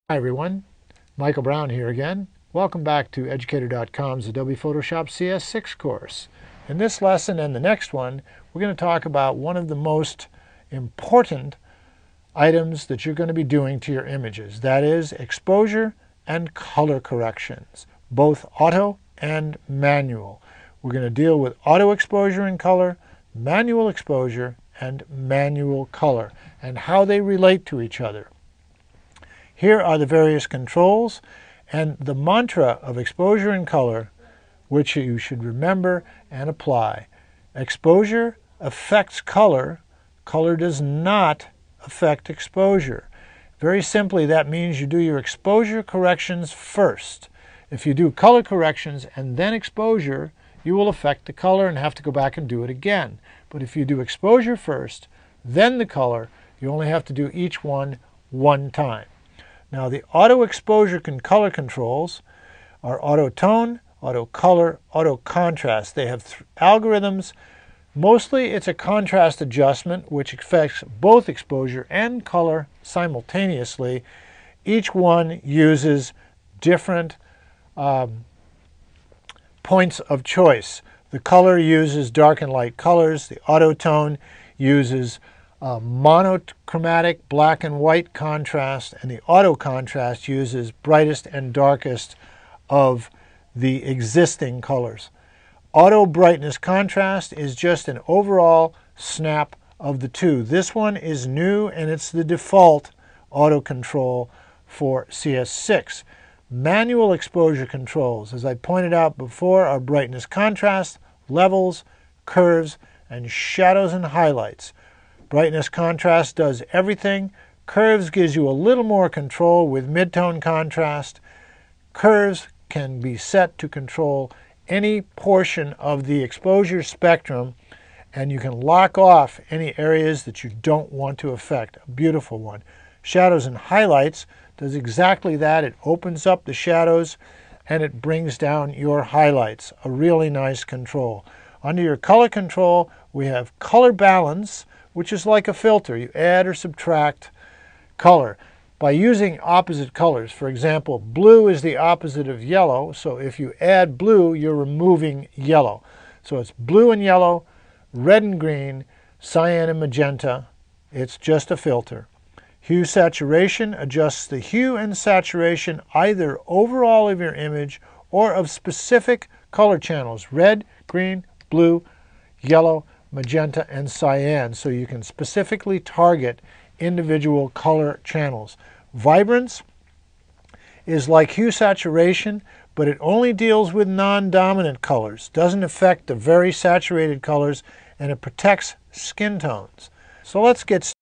Hi everyone, Michael Brown here again. Welcome back to Educator.com's Adobe Photoshop CS6 course. In this lesson and the next one, we're going to talk about one of the most important items that you're going to be doing to your images. That is exposure and color corrections, both auto and manual. We're going to deal with auto exposure and color, manual exposure, and manual color, and how they relate to each other. Here are the various controls and the mantra of exposure and color, which you should remember and apply. Exposure affects color. Color does not affect exposure. Very simply, that means you do your exposure corrections first. If you do color corrections and then exposure, you will affect the color and have to go back and do it again. But if you do exposure first, then the color, you only have to do each one time. Now the auto exposure and color controls are auto tone, auto color, auto contrast. They have algorithms. Mostly it's a contrast adjustment which affects both exposure and color simultaneously. Each one uses different points of choice. The color uses dark and light colors. The auto tone uses monochromatic black and white contrast, and the auto contrast uses brightest and darkest of the existing colors. Auto brightness contrast is just an overall snap of the two. This one is new and it's the default auto control for CS6. Manual exposure controls, as I pointed out before, are brightness contrast, levels, curves, and shadows and highlights. Brightness contrast does everything. Curves gives you a little more control with midtone contrast. Curves can be set to control any portion of the exposure spectrum, and you can lock off any areas that you don't want to affect. A beautiful one. Shadows and highlights does exactly that. It opens up the shadows and it brings down your highlights. A really nice control. Under your color control, we have color balance, which is like a filter. You add or subtract color by using opposite colors. For example, blue is the opposite of yellow, so if you add blue, you're removing yellow. So it's blue and yellow, red and green, cyan and magenta. It's just a filter. Hue saturation adjusts the hue and saturation either overall of your image or of specific color channels: red, green, blue, yellow, magenta, and cyan, so you can specifically target individual color channels. Vibrance is like hue saturation, but it only deals with non-dominant colors, doesn't affect the very saturated colors, and it protects skin tones. So let's get started.